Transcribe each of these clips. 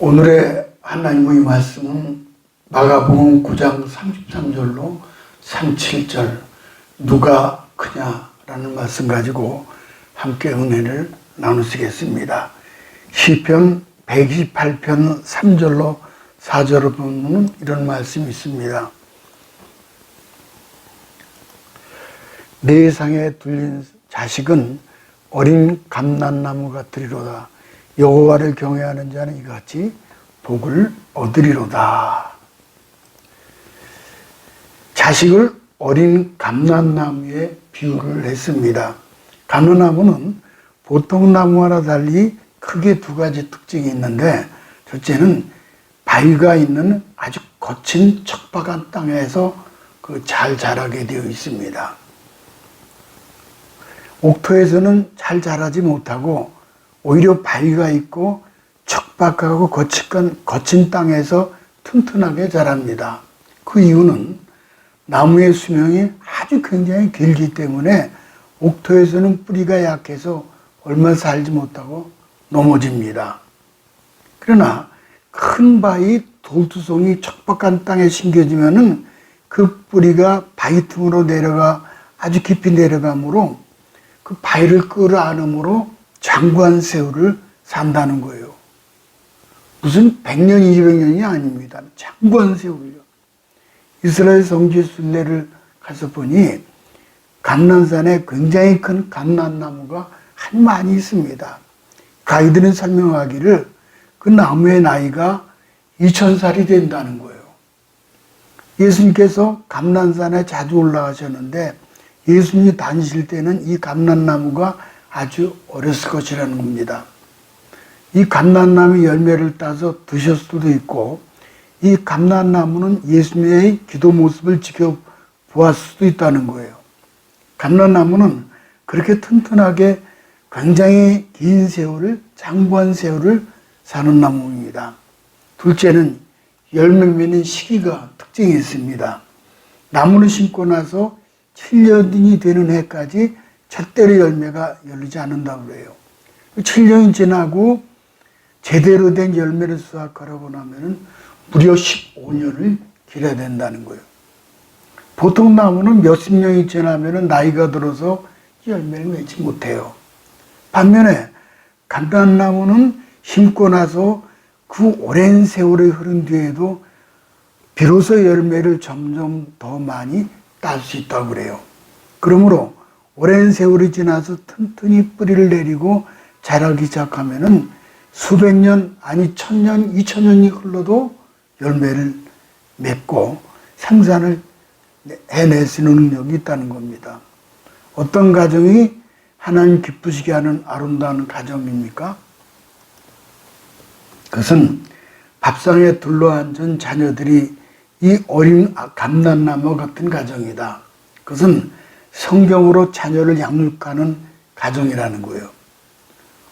오늘의 하나님의 말씀은 마가복음 9장 33절로 37절 누가 크냐라는 말씀 가지고 함께 은혜를 나누시겠습니다. 시편 128편 3절로 4절을 보면 이런 말씀이 있습니다. 내 상에 둘린 자식은 어린 감난나무 같으리로다. 여호와를 경외하는 자는 이같이 복을 얻으리로다. 자식을 어린 감난나무에 비유를 했습니다. 감난나무는 보통 나무와는 달리 크게 두 가지 특징이 있는데, 첫째는 바위가 있는 아주 거친 척박한 땅에서 잘 자라게 되어 있습니다. 옥토에서는 잘 자라지 못하고 오히려 바위가 있고 척박하고 거친 땅에서 튼튼하게 자랍니다. 그 이유는 나무의 수명이 아주 굉장히 길기 때문에 옥토에서는 뿌리가 약해서 얼마 살지 못하고 넘어집니다. 그러나 큰 바위 돌투성이 척박한 땅에 심겨지면은 그 뿌리가 바위 틈으로 내려가 아주 깊이 내려가므로 그 바위를 끌어안으므로 장구한 세월을 산다는 거예요. 무슨 100년, 200년이 아닙니다. 장구한 세월이요. 이스라엘 성지 순례를 가서 보니 감난산에 굉장히 큰 감난나무가 한 많이 있습니다. 가이드는 설명하기를 그 나무의 나이가 2000살이 된다는 거예요. 예수님께서 감난산에 자주 올라가셨는데 예수님이 다니실 때는 이 감난나무가 아주 어렸을 것이라는 겁니다. 이 감난나무 열매를 따서 드실 수도 있고, 이 감난나무는 예수님의 기도 모습을 지켜보았을 수도 있다는 거예요. 감난나무는 그렇게 튼튼하게 굉장히 긴 세월을, 장구한 세월을 사는 나무입니다. 둘째는 열매 맺는 시기가 특징이 있습니다. 나무를 심고 나서 7년이 되는 해까지 절대로 열매가 열리지 않는다고 그래요. 7년이 지나고 제대로 된 열매를 수확하려고 하면 무려 15년을 기다려야 된다는 거예요. 보통 나무는 몇십 년이 지나면 나이가 들어서 열매를 맺지 못해요. 반면에 감난나무는 심고 나서 그 오랜 세월이 흐른 뒤에도 비로소 열매를 점점 더 많이 딸 수 있다고 그래요. 그러므로 오랜 세월이 지나서 튼튼히 뿌리를 내리고 자라기 시작하면은 수백 년, 아니 1000년, 2000년이 흘러도 열매를 맺고 생산을 해낼 수 있는 능력이 있다는 겁니다. 어떤 가정이 하나님 기쁘시게 하는 아름다운 가정입니까? 그것은 밥상에 둘러앉은 자녀들이 이 어린 감난나무 같은 가정이다. 그것은 성경으로 자녀를 양육하는 가정이라는 거예요.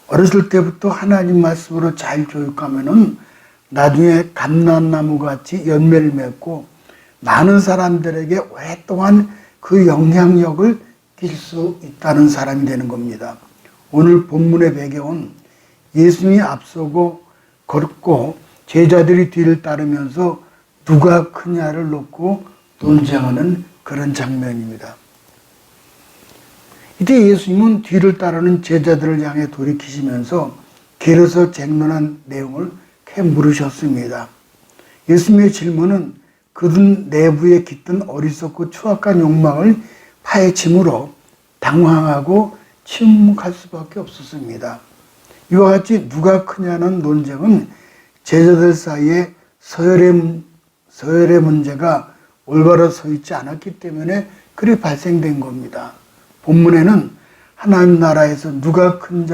어렸을 때부터 하나님 말씀으로 잘 교육하면은 나중에 감난나무 같이 열매를 맺고 많은 사람들에게 오랫동안 그 영향력을 끼칠 수 있다는 사람이 되는 겁니다. 오늘 본문의 배경은 예수님이 앞서고 걷고 제자들이 뒤를 따르면서 누가 크냐를 놓고 논쟁하는 그런 장면입니다. 이때 예수님은 뒤를 따르는 제자들을 향해 돌이키시면서 길에서 쟁론한 내용을 이렇게 물으셨습니다. 예수님의 질문은 그들 내부에 깃든 어리석고 추악한 욕망을 파헤침으로 당황하고 침묵할 수밖에 없었습니다. 이와 같이 누가 크냐는 논쟁은 제자들 사이에 서열의 문제가 올바로 서 있지 않았기 때문에 그리 발생된 겁니다. 본문에는 하나님 나라에서 누가 큰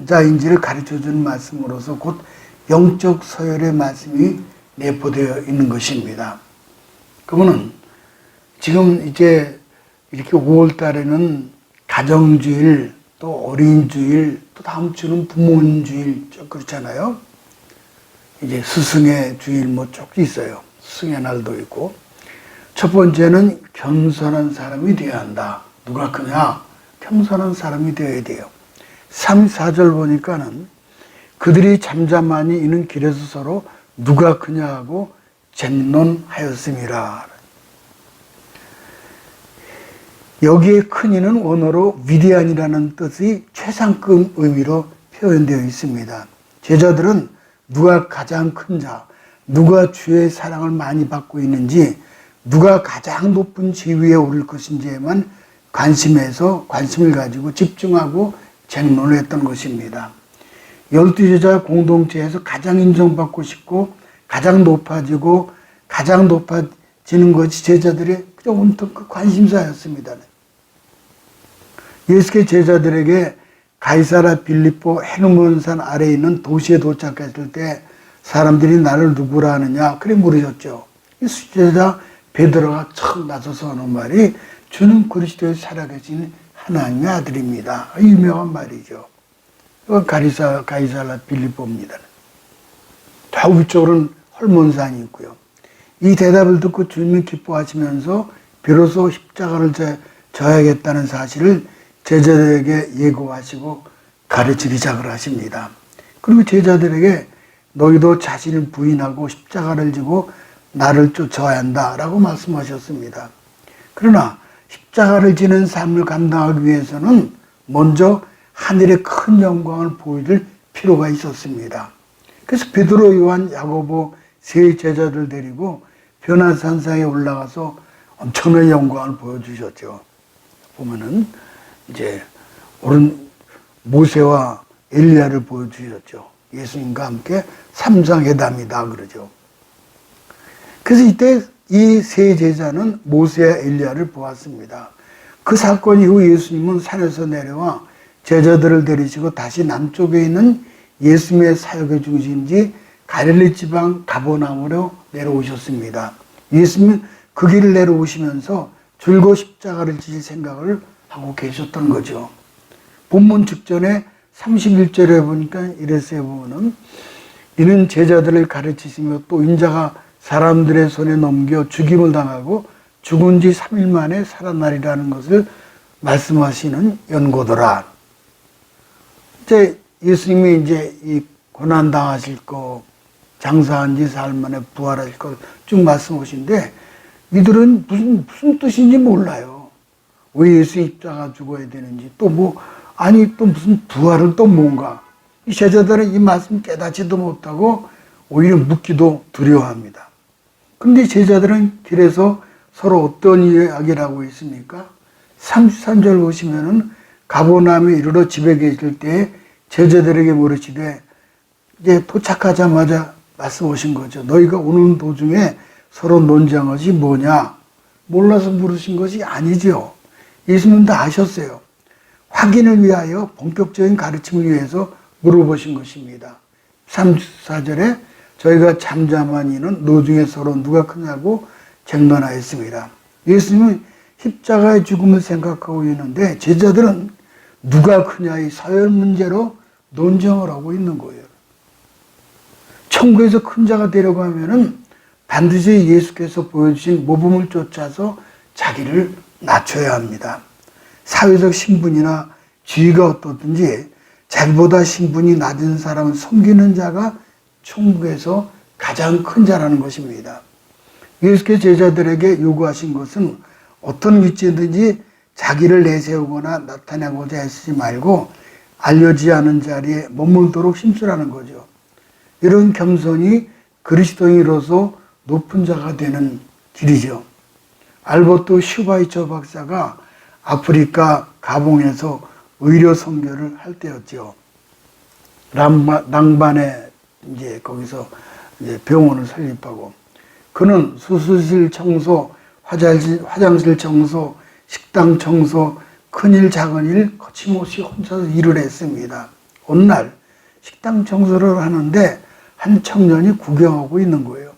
자인지를 가르쳐주는 말씀으로서 곧 영적 서열의 말씀이 내포되어 있는 것입니다. 그러면 지금 이제 이렇게 5월 달에는 가정주일, 또 어린이주일, 또 다음 주는 부모님주일, 그렇잖아요. 이제 스승의 주일 쭉 있어요. 스승의 날도 있고. 첫 번째는 겸손한 사람이 되어야 한다. 누가 크냐? 겸손한 사람이 되어야 돼요. 3, 4절 보니까는 그들이 잠잠하니 이는 길에서 서로 누가 크냐 하고 쟁론하였음이라. 여기에 큰이는 원어로 위대한이라는 뜻의 최상급 의미로 표현되어 있습니다. 제자들은 누가 가장 큰 자, 누가 주의 사랑을 많이 받고 있는지, 누가 가장 높은 지위에 오를 것인지에만 관심을 가지고 집중하고 쟁론을 했던 것입니다. 12제자 공동체에서 가장 인정받고 싶고 가장 높아지는 것이 제자들의 온통 그 관심사였습니다. 예수께서 제자들에게 가이사라 빌립보 헤르몬산 아래에 있는 도시에 도착했을 때 사람들이 나를 누구라 하느냐 그래 물으셨죠. 수제자 베드로가 처음 나서서 하는 말이 주는 그리스도의 살아계신 하나님의 아들입니다. 유명한 말이죠. 이건 가이사라 빌립보입니다. 저 위쪽으로는 헐몬산이 있고요. 이 대답을 듣고 주님이 기뻐하시면서 비로소 십자가를 져야겠다는 사실을 제자들에게 예고하시고 가르치기 시작을 하십니다. 그리고 제자들에게 너희도 자신을 부인하고 십자가를 지고 나를 쫓아야 한다라고 말씀하셨습니다. 그러나 십자가를 지는 삶을 감당하기 위해서는 먼저 하늘의 큰 영광을 보여줄 필요가 있었습니다. 그래서 베드로, 요한, 야고보 세 제자들 데리고 변화산상에 올라가서 엄청난 영광을 보여주셨죠. 보면은 이제 오른 모세와 엘리야를 보여주셨죠. 예수님과 함께 삼상회담이다 그러죠. 그래서 이때 이 세 제자는 모세와 엘리야를 보았습니다. 그 사건 이후 예수님은 산에서 내려와 제자들을 데리시고 다시 남쪽에 있는 예수님의 사역의 중심지 갈릴리 지방 가버나움으로 내려오셨습니다. 예수님은 그 길을 내려오시면서 줄곧 십자가를 지실 생각을 하고 계셨던 거죠. 본문 직전에 31절에 보니까 이랬어요. 보면은 이는 제자들을 가르치시며 또 인자가 사람들의 손에 넘겨 죽임을 당하고 죽은 지 3일 만에 살아나리라는 것을 말씀하시는 연고더라. 이제 예수님이 이제 이 고난 당하실 거, 장사한 지 사흘 만에 부활하실 거 쭉 말씀하신데 이들은 무슨 뜻인지 몰라요. 왜 예수 입자가 죽어야 되는지 또 무슨 부활은 또 뭔가. 이 제자들은 이 말씀 깨닫지도 못하고 오히려 묻기도 두려워합니다. 그런데 제자들은 길에서 서로 어떤 이야기를 하고 있습니까? 33절 보시면은 가버나움에 이르러 집에 계실 때 제자들에게 물으시되 이제 도착하자마자 말씀하신 거죠. 너희가 오는 도중에 서로 논쟁한 것이 뭐냐? 몰라서 물으신 것이 아니죠. 예수님도 아셨어요. 확인을 위하여 본격적인 가르침을 위해서 물어보신 것입니다. 34절에 저희가 잠잠한 이는 노중에 서로 누가 크냐고 쟁론하였습니다. 예수님은 십자가의 죽음을 생각하고 있는데 제자들은 누가 크냐의 서열 문제로 논쟁을 하고 있는 거예요. 천국에서 큰 자가 되려고 하면은 반드시 예수께서 보여주신 모범을 쫓아서 자기를 낮춰야 합니다. 사회적 신분이나 지위가 어떻든지 자기보다 신분이 낮은 사람을 섬기는 자가 천국에서 가장 큰 자라는 것입니다. 예수께서 제자들에게 요구하신 것은 어떤 위치든지 자기를 내세우거나 나타내고자 애쓰지 말고 알려지지 않은 자리에 머물도록 힘쓰라는 거죠. 이런 겸손이 그리스도인으로서 높은 자가 되는 길이죠. 알버토 슈바이처 박사가 아프리카 가봉에서 의료 선교를 할 때였죠. 낭반에 이제 거기서 이제 병원을 설립하고 그는 수술실 청소, 화장실 청소, 식당 청소, 큰일 작은일 거침없이 혼자서 일을 했습니다. 어느 날 식당 청소를 하는데 한 청년이 구경하고 있는 거예요.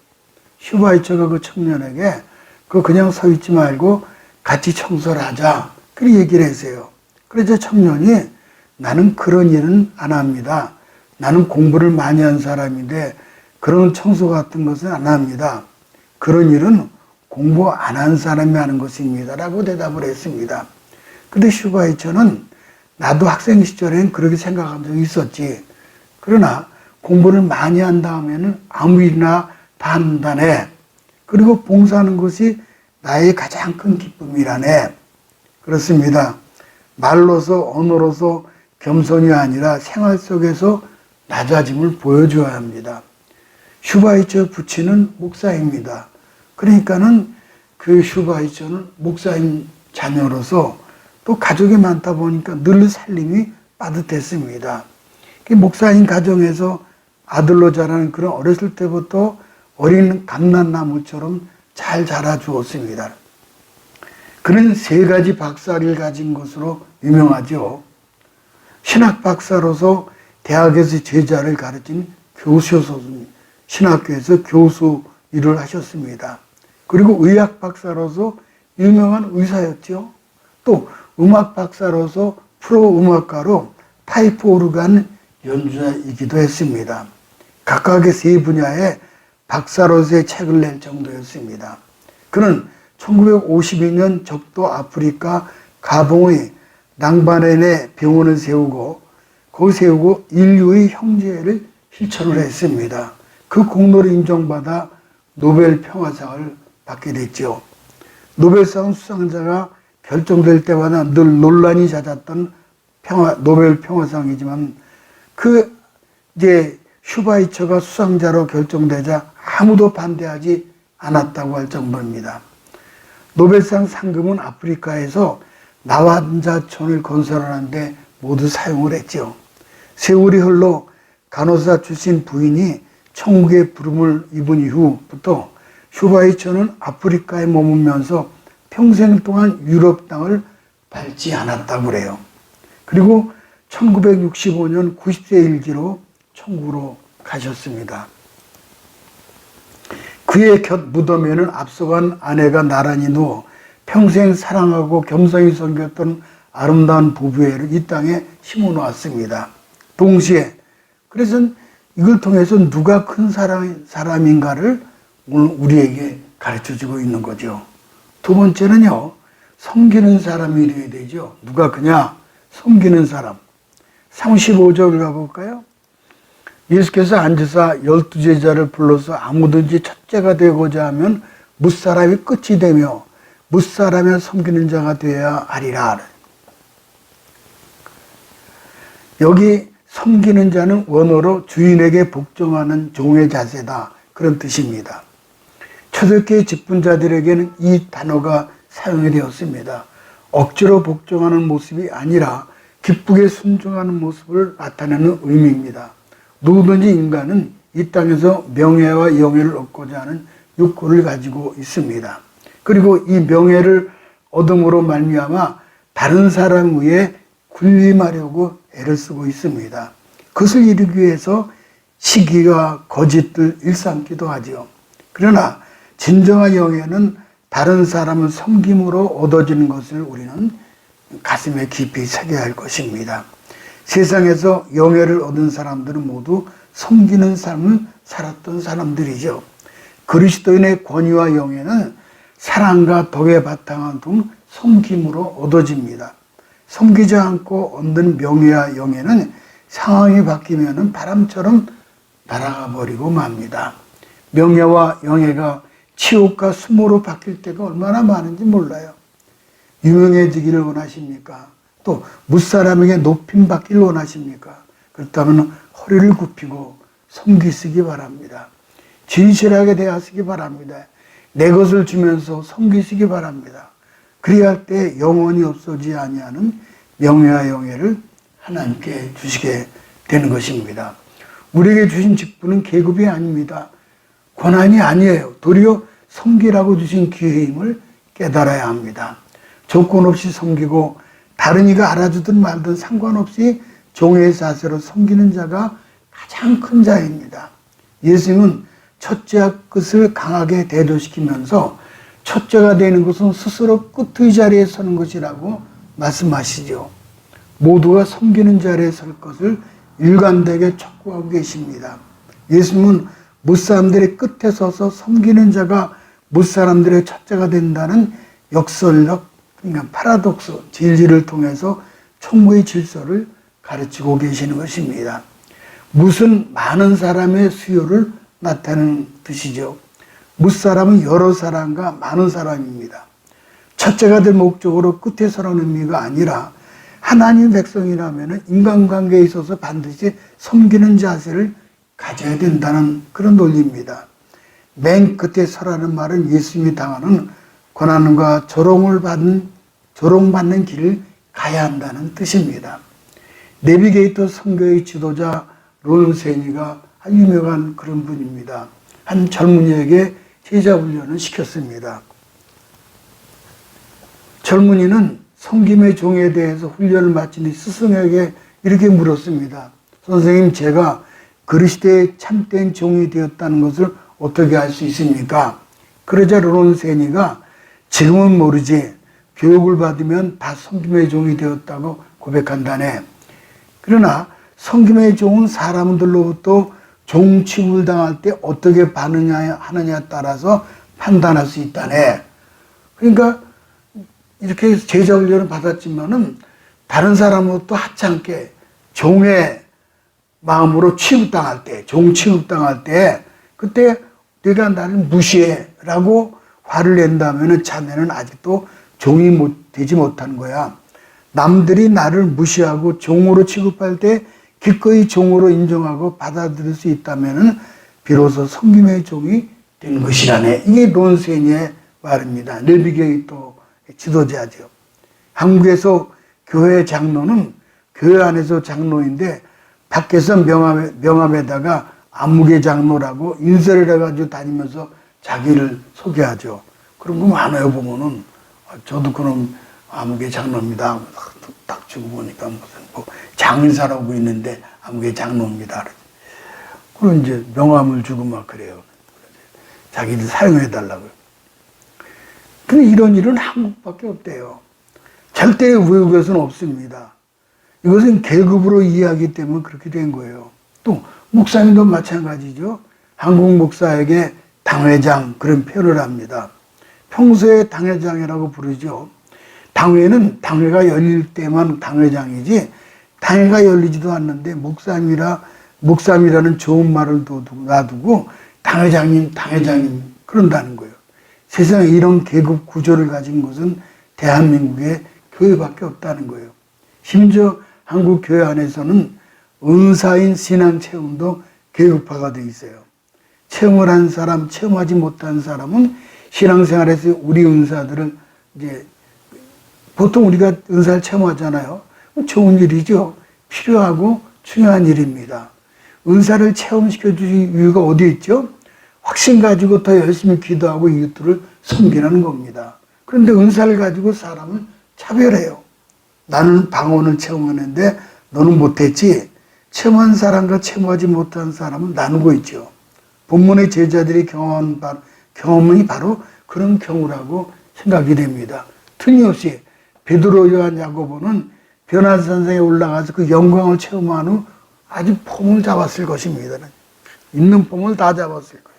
슈바이처가 그 청년에게 그냥 서 있지 말고 같이 청소를 하자. 그렇게 얘기를 했어요. 그래서 청년이 나는 그런 일은 안 합니다. 나는 공부를 많이 한 사람인데 그런 청소 같은 것은 안 합니다. 그런 일은 공부 안 한 사람이 하는 것입니다. 라고 대답을 했습니다. 근데 슈바이처는 나도 학생 시절엔 그렇게 생각한 적이 있었지. 그러나 공부를 많이 한 다음에는 아무 일이나 다 한다네. 그리고 봉사하는 것이 나의 가장 큰 기쁨이라네. 그렇습니다. 말로서 언어로서 겸손이 아니라 생활 속에서 낮아짐을 보여줘야 합니다. 슈바이처 부친은 목사입니다. 그러니까는 그 슈바이처는 목사님 자녀로서 또 가족이 많다 보니까 늘 살림이 빠듯했습니다. 목사님 가정에서 아들로 자라는 그런 어렸을 때부터 어린 감난나무처럼 잘 자라주었습니다. 그는 3가지 박사를 가진 것으로 유명하죠. 신학 박사로서 대학에서 제자를 가르친 교수였습니다. 신학교에서 교수 일을 하셨습니다. 그리고 의학 박사로서 유명한 의사였죠. 또 음악 박사로서 프로 음악가로 파이프 오르간 연주자이기도 했습니다. 각각의 3분야에 박사로서의 책을 낼 정도였습니다. 그는 1952년 적도 아프리카 가봉의 낭바렌에 병원을 세우고 인류의 형제를 실천을 했습니다. 그 공로를 인정받아 노벨 평화상을 받게 됐죠. 노벨상 수상자가 결정될 때마다 늘 논란이 잦았던 노벨 평화상이지만 슈바이처가 수상자로 결정되자 아무도 반대하지 않았다고 할 정도입니다. 노벨상 상금은 아프리카에서 나환자촌을 건설하는데 모두 사용을 했죠. 세월이 흘러 간호사 출신 부인이 천국의 부름을 입은 이후부터 슈바이처는 아프리카에 머물면서 평생 동안 유럽 땅을 밟지 않았다고 그래요. 그리고 1965년 90세 일기로 천국으로 가셨습니다. 그의 곁 무덤에는 앞서간 아내가 나란히 누워 평생 사랑하고 겸손히 섬겼던 아름다운 부부애를 이 땅에 심어놓았습니다. 동시에 그래서 이걸 통해서 누가 큰 사람인가를 오늘 우리에게 가르쳐주고 있는 거죠. 두 번째는요, 섬기는 사람이 되어야 되죠. 누가 그냐? 섬기는 사람. 35절을 가볼까요? 예수께서 앉으사 12제자를 불러서 아무든지 첫째가 되고자 하면 무사람이 끝이 되며 무사람을 섬기는 자가 되어야 하리라. 여기 섬기는 자는 원어로 주인에게 복종하는 종의 자세다. 그런 뜻입니다. 초대교회 직분자들에게는 이 단어가 사용이 되었습니다. 억지로 복종하는 모습이 아니라 기쁘게 순종하는 모습을 나타내는 의미입니다. 누구든지 인간은 이 땅에서 명예와 영예를 얻고자 하는 욕구를 가지고 있습니다. 그리고 이 명예를 얻음으로 말미암아 다른 사람 위에 군림하려고 애를 쓰고 있습니다. 그것을 이루기 위해서 시기와 거짓을 일삼기도 하죠. 그러나 진정한 영예는 다른 사람을 섬김으로 얻어지는 것을 우리는 가슴에 깊이 새겨야 할 것입니다. 세상에서 영예를 얻은 사람들은 모두 섬기는 삶을 살았던 사람들이죠. 그리스도인의 권위와 영예는 사랑과 덕에 바탕한 등 섬김으로 얻어집니다. 섬기지 않고 얻는 명예와 영예는 상황이 바뀌면 바람처럼 날아가 버리고 맙니다. 명예와 영예가 치욕과 수모로 바뀔 때가 얼마나 많은지 몰라요. 유명해지기를 원하십니까? 또 무사람에게 높임 받기를 원하십니까? 그렇다면 허리를 굽히고 섬기시기 바랍니다. 진실하게 대하시기 바랍니다. 내 것을 주면서 섬기시기 바랍니다. 그래야 할 때 영원히 없어지지 아니하는 명예와 영예를 하나님께 주시게 되는 것입니다. 우리에게 주신 직분은 계급이 아닙니다. 권한이 아니에요. 도리어 섬기라고 주신 기회임을 깨달아야 합니다. 조건 없이 섬기고 다른 이가 알아주든 말든 상관없이 종의 자세로 섬기는 자가 가장 큰 자입니다. 예수님은 첫째와 끝을 강하게 대조시키면서 첫째가 되는 것은 스스로 끝의 자리에 서는 것이라고 말씀하시죠. 모두가 섬기는 자리에 설 것을 일관되게 촉구하고 계십니다. 예수님은 무사람들의 끝에 서서 섬기는 자가 무사람들의 첫째가 된다는 역설적, 그러니까 파라독스, 진리를 통해서 총무의 질서를 가르치고 계시는 것입니다. 뭇은 많은 사람의 수요를 나타내는 뜻이죠. 뭇사람은 여러 사람과 많은 사람입니다. 첫째가 될 목적으로 끝에 서라는 의미가 아니라 하나님 백성이라면 인간관계에 있어서 반드시 섬기는 자세를 가져야 된다는 그런 논리입니다. 맨 끝에 서라는 말은 예수님이 당하는 고난과 조롱받는 길을 가야 한다는 뜻입니다. 내비게이터 선교의 지도자 론 세니가 아주 유명한 그런 분입니다. 한 젊은이에게 제자 훈련을 시켰습니다. 젊은이는 섬김의 종에 대해서 훈련을 마친 뒤 스승에게 이렇게 물었습니다. 선생님, 제가 그리스도의 참된 종이 되었다는 것을 어떻게 알 수 있습니까? 그러자 론 세니가 지금은 모르지 교육을 받으면 다 섬김의 종이 되었다고 고백한다네. 그러나 섬김의 종은 사람들로부터 종 취급을 당할 때 어떻게 반응하느냐에 따라서 판단할 수 있다네. 그러니까 이렇게 제자 훈련을 받았지만은 다른 사람으로부터 하찮게 종의 마음으로 취급당할 때, 종 취급당할 때, 그때 네가 나를 무시해라고 화를 낸다면은 자네는 아직도 종이 되지 못한 거야. 남들이 나를 무시하고 종으로 취급할 때 기꺼이 종으로 인정하고 받아들일 수 있다면은 비로소 섬김의 종이 된 것이라네. 이게 론세니의 말입니다. 내비게이터 지도자죠. 한국에서 교회 장로는 교회 안에서 장로인데 밖에서 명함에다가 암흑의 장로라고 인쇄를 해가지고 다니면서 자기를 소개하죠. 그런 거 많아요. 보면은 저도 그럼 암흑의 장로입니다. 딱 주고 보니까 무슨 뭐 장인사라고 있는데 암흑의 장로입니다. 그럼 이제 명함을 주고 막 그래요. 자기들 사용해 달라고요. 근데 이런 일은 한국밖에 없대요. 절대 외국에서는 없습니다. 이것은 계급으로 이해하기 때문에 그렇게 된 거예요. 또 목사님도 마찬가지죠. 한국 목사에게 당회장 그런 표현을 합니다. 평소에 당회장이라고 부르죠. 당회는 당회가 열릴 때만 당회장이지 당회가 열리지도 않는데 목사님이라는 좋은 말을 놔두고 당회장님 그런다는 거예요. 세상에 이런 계급 구조를 가진 것은 대한민국의 교회밖에 없다는 거예요. 심지어 한국 교회 안에서는 은사인 신앙 체험도 계급화가 되어 있어요. 체험을 한 사람, 체험하지 못한 사람은 신앙생활에서 우리 은사들을 이제 보통 우리가 은사를 체험하잖아요. 좋은 일이죠. 필요하고 중요한 일입니다. 은사를 체험시켜 주실 이유가 어디 있죠? 확신 가지고 더 열심히 기도하고 이웃들을 섬기라는 겁니다. 그런데 은사를 가지고 사람을 차별해요. 나는 방언을 체험했는데 너는 못했지. 체험한 사람과 체험하지 못한 사람은 나누고 있죠. 본문의 제자들이 경험이 바로 그런 경우라고 생각이 됩니다. 틀림없이 베드로, 요한, 야고보는 변화산상에 올라가서 그 영광을 체험한 후 아주 폼을 잡았을 것입니다. 있는 폼을 다 잡았을 거예요.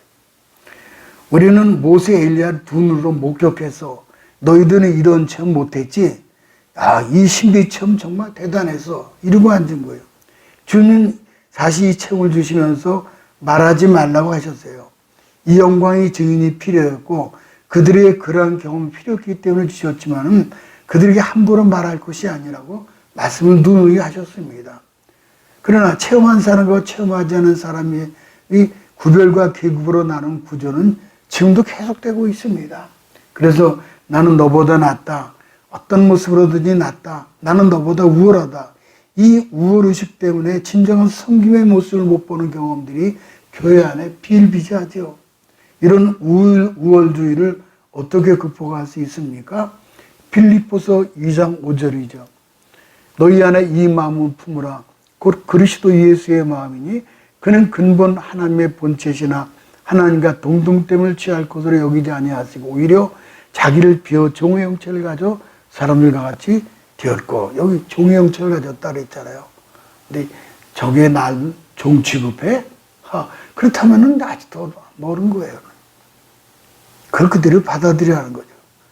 우리는 모세, 엘리야를 두 눈으로 목격해서 너희들은 이런 체험 못했지? 이 신비 체험 정말 대단해서 이러고 앉은 거예요. 주님 다시 이 체험을 주시면서 말하지 말라고 하셨어요. 이 영광의 증인이 필요했고 그들의 그러한 경험이 필요했기 때문에 주셨지만은 그들에게 함부로 말할 것이 아니라고 말씀을 누누이 하셨습니다. 그러나 체험한 사람과 체험하지 않은 사람의 구별과 계급으로 나눈 구조는 지금도 계속되고 있습니다. 그래서 나는 너보다 낫다. 어떤 모습으로든지 낫다. 나는 너보다 우월하다. 이 우월의식 때문에 진정한 섬김의 모습을 못 보는 경험들이 교회 안에 비일비재하죠. 이런 우월주의를 어떻게 극복할 수 있습니까? 빌립보서 2장 5절이죠. 너희 안에 이 마음을 품으라. 곧 그리스도 예수의 마음이니 그는 근본 하나님의 본체시나 하나님과 동등됨을 취할 것으로 여기지 아니하시고 오히려 자기를 비워 종의 형체를 가져 사람들과 같이 되었고, 여기 종의 형체를 가졌다 그랬잖아요. 근데 저게 날 종 취급해? 그렇다면은 아직도 모르는 거예요. 그걸 그대로 받아들여야 하는 거죠.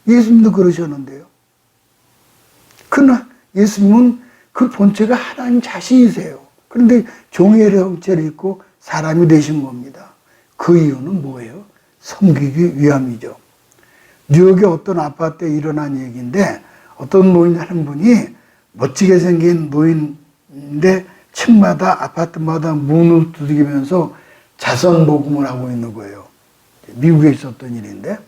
예수님도 그러셨는데요. 그러나 예수님은 그 본체가 하나님 자신이세요. 그런데 종의 형체를 입고 사람이 되신 겁니다. 그 이유는 뭐예요? 섬기기 위함이죠. 뉴욕의 어떤 아파트에 일어난 얘기인데 어떤 노인 한 분이 멋지게 생긴 노인인데 층마다 아파트마다 문을 두드리면서 자선 모금을 하고 있는 거예요. 미국에 있었던 일인데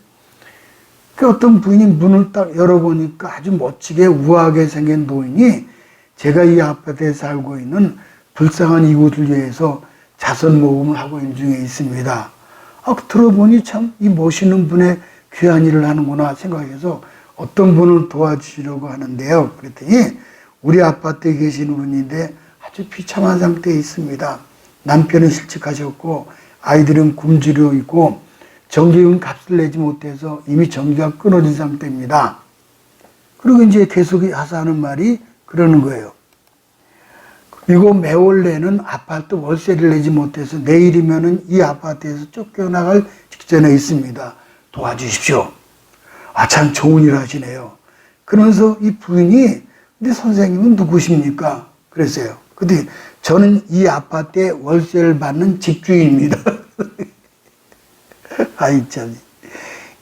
그 어떤 부인이 문을 딱 열어보니까 아주 멋지게 우아하게 생긴 노인이 제가 이 아파트에 살고 있는 불쌍한 이웃을 위해서 자선 모금을 하고 있는 중에 있습니다. 들어보니 참 이 멋있는 분의 귀한 일을 하는구나 생각해서 어떤 분을 도와주시려고 하는데요. 그랬더니 우리 아파트에 계시는 분인데 아주 비참한 상태에 있습니다. 남편은 실직하셨고 아이들은 굶주려 있고 전기요금 값을 내지 못해서 이미 전기가 끊어진 상태입니다. 그리고 이제 계속 하는 말이 그러는 거예요. 그리고 매월 내는 아파트 월세를 내지 못해서 내일이면은 이 아파트에서 쫓겨나갈 직전에 있습니다. 도와주십시오. 참 좋은 일 하시네요. 그러면서 이 부인이 근데 선생님은 누구십니까? 그랬어요. 근데 저는 이 아파트에 월세를 받는 집주인입니다. 아이 참.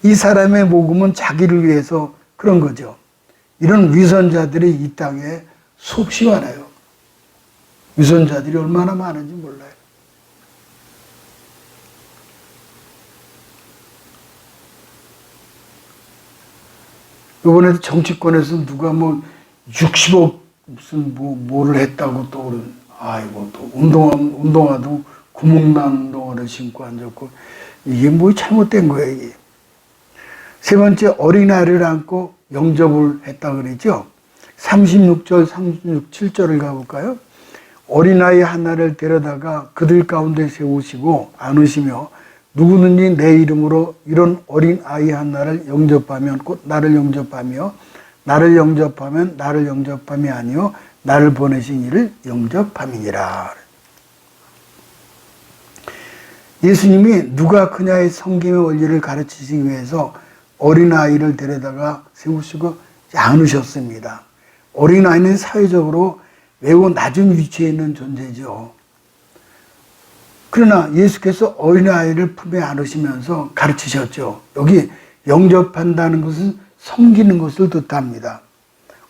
이 사람의 모금은 자기를 위해서 그런 거죠. 이런 위선자들이 이 땅에 수없이 많아요. 위선자들이 얼마나 많은지 몰라요. 이번에도 정치권에서 누가 60억 무슨 뭐를 했다고 또 아이고 또 운동화도 구멍난 운동화를 신고 앉았고 이게 잘못된 거예요 이게. 세 번째 어린아이를 안고 영접을 했다 그랬죠. 36절 37절을 가볼까요? 어린아이 하나를 데려다가 그들 가운데 세우시고 안으시며 누구든지 내 이름으로 이런 어린아이 하나를 영접하면 곧 나를 영접하며 나를 영접하면 나를 영접함이 아니요 나를 보내신 이를 영접함이니라. 예수님이 누가 그냐의 섬김의 원리를 가르치시기 위해서 어린아이를 데려다가 세우시고 안으셨습니다. 어린아이는 사회적으로 매우 낮은 위치에 있는 존재죠. 그러나 예수께서 어린아이를 품에 안으시면서 가르치셨죠. 여기 영접한다는 것은 섬기는 것을 뜻합니다.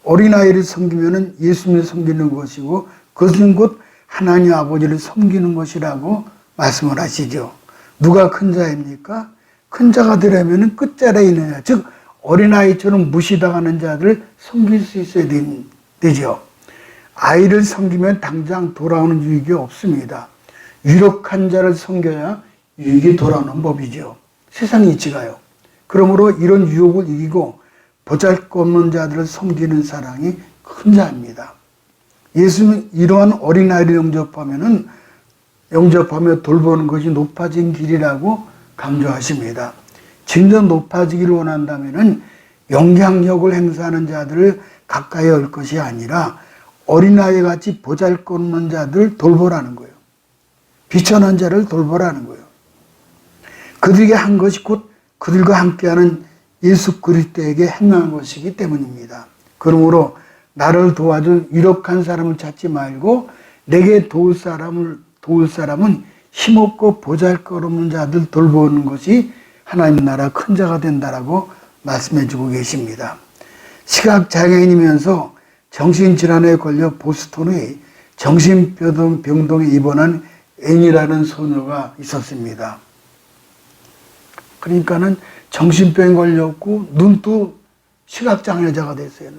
어린아이를 섬기면 예수님을 섬기는 것이고 그것은 곧 하나님 아버지를 섬기는 것이라고 말씀을 하시죠. 누가 큰 자입니까? 큰 자가 되려면 끝자리에 있는 자, 즉 어린아이처럼 무시당하는 자들을 섬길 수 있어야 되죠. 아이를 섬기면 당장 돌아오는 유익이 없습니다. 유력한 자를 섬겨야 유익이 돌아오는 법이죠. 세상 이치가요. 그러므로 이런 유혹을 이기고 보잘것없는 자들을 섬기는 사랑이 큰 자입니다. 예수는 이러한 어린아이를 영접하며 돌보는 것이 높아진 길이라고 강조하십니다. 진짜 높아지기를 원한다면 영향력을 행사하는 자들을 가까이 할 것이 아니라 어린아이 같이 보잘것없는 자들을 돌보라는 거예요. 비천한 자를 돌보라는 거예요. 그들에게 한 것이 곧 그들과 함께하는 예수 그리스도에게 행한 것이기 때문입니다. 그러므로 나를 도와줄 유력한 사람을 찾지 말고 내게 도울 사람은 힘없고 보잘것없는 자들 돌보는 것이 하나님 나라 큰 자가 된다라고 말씀해 주고 계십니다. 시각장애인이면서 정신질환에 걸려 보스턴의 정신병동에 입원한 앤이라는 소녀가 있었습니다. 그러니까는 정신병에 걸렸고 눈도 시각장애자가 됐어요.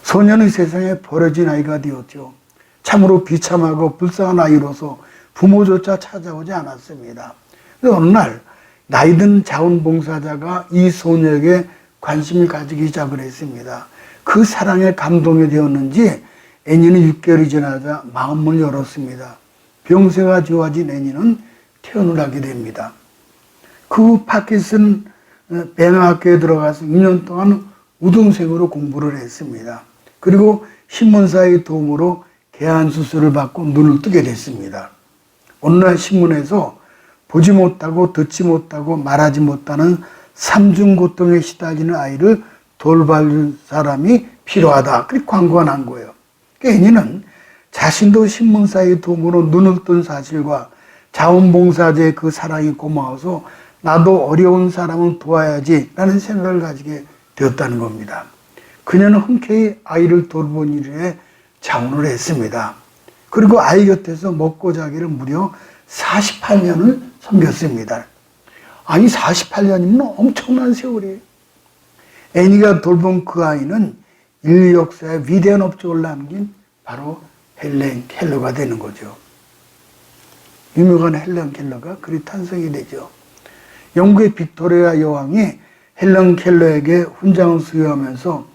소녀는 세상에 버려진 아이가 되었죠. 참으로 비참하고 불쌍한 아이로서 부모조차 찾아오지 않았습니다. 그런데 어느 날 나이든 자원봉사자가 이 소녀에게 관심을 가지기 시작을 했습니다. 그 사랑에 감동이 되었는지 애니는 6개월이 지나자 마음을 열었습니다. 병세가 좋아진 애니는 퇴원을 하게 됩니다. 그 후 파킨슨 배낭학교에 들어가서 2년 동안 우등생으로 공부를 했습니다. 그리고 신문사의 도움으로 개안 수술을 받고 눈을 뜨게 됐습니다. 어느 날 신문에서 보지 못하고 듣지 못하고 말하지 못하는 삼중 고통에 시달리는 아이를 돌볼 사람이 필요하다. 그렇게 광고가 난 거예요. 애니는 자신도 신문사의 도움으로 눈을 뜬 사실과 자원봉사자의 그 사랑이 고마워서 나도 어려운 사람을 도와야지 라는 생각을 가지게 되었다는 겁니다. 그녀는 흔쾌히 아이를 돌본 일에 자원을 했습니다. 그리고 아이 곁에서 먹고 자기를 무려 48년을 섬겼습니다. 아니 48년이면 엄청난 세월이에요. 애니가 돌본 그 아이는 인류 역사에 위대한 업적을 남긴 바로 헬렌 켈러가 되는 거죠. 유명한 헬렌 켈러가 그리 탄생이 되죠. 영국의 빅토리아 여왕이 헬렌 켈러에게 훈장을 수여하면서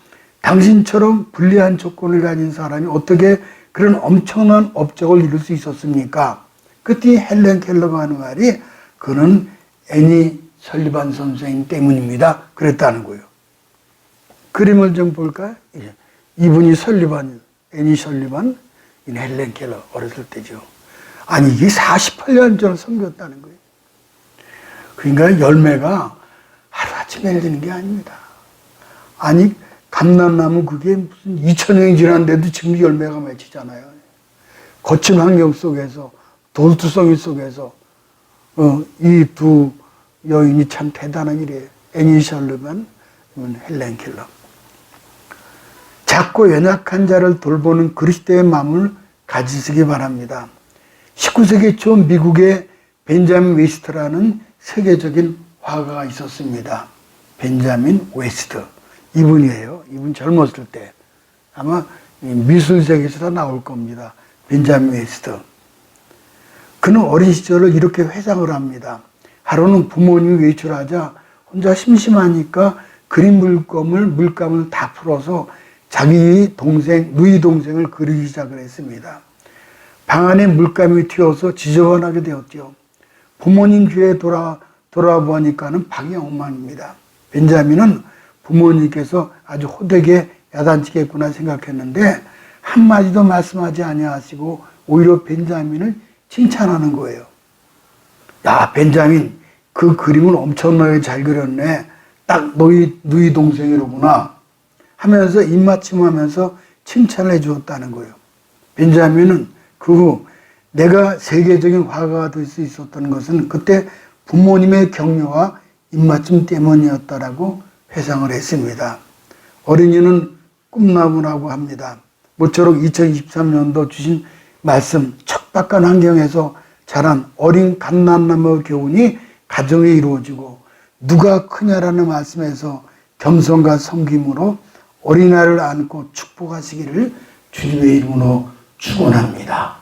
당신처럼 불리한 조건을 가진 사람이 어떻게 그런 엄청난 업적을 이룰 수 있었습니까? 그때 헬렌 켈러가 하는 말이 그는 애니 설리반 선생님 때문입니다. 그랬다는 거예요. 그림을 좀 볼까요? 이분이 설리반, 애니 설리반, 헬렌 켈러 어렸을 때죠. 아니 이게 48년 전을 섬겼다는 거예요. 그러니까 열매가 하루아침에 열리는 게 아닙니다. 아니 감람나무 그게 무슨 2000년이 지났는데도 지금 열매가 맺히잖아요. 거친 환경 속에서 돌투성이 속에서 이 두 여인이 참 대단한 일이에요. 애니 설리반, 헬렌 켈러. 작고 연약한 자를 돌보는 그리스도의 마음을 가지시기 바랍니다. 19세기 초 미국의 벤자민 웨스트라는 세계적인 화가가 있었습니다. 벤자민 웨스트. 이분이에요. 이분 젊었을 때. 아마 미술세계에서 다 나올 겁니다. 벤자민 웨스트. 그는 어린 시절을 이렇게 회상을 합니다. 하루는 부모님이 외출하자 혼자 심심하니까 그림 물감을 다 풀어서 자기 동생, 누이 동생을 그리기 시작을 했습니다. 방 안에 물감이 튀어서 지저분하게 되었죠. 부모님 귀에 돌아보니까는 방이 엉망입니다. 벤자민은 부모님께서 아주 호되게 야단치겠구나 생각했는데 한마디도 말씀하지 아니하시고 오히려 벤자민을 칭찬하는 거예요. 야, 벤자민, 그 그림은 엄청나게 잘 그렸네. 딱 누이 동생이로구나. 하면서 입맞춤하면서 칭찬을 해주었다는 거예요. 벤자민은 그 후 내가 세계적인 화가가 될 수 있었던 것은 그때 부모님의 격려와 입맞춤 때문이었다라고 회상을 했습니다. 어린이는 꿈나무라고 합니다. 모쪼록 2023년도 주신 말씀, 척박한 환경에서 자란 어린 감람나무 교훈이 가정에 이루어지고 누가 크냐라는 말씀에서 겸손과 섬김으로 어린아이를 안고 축복하시기를 주님의 이름으로 축원합니다.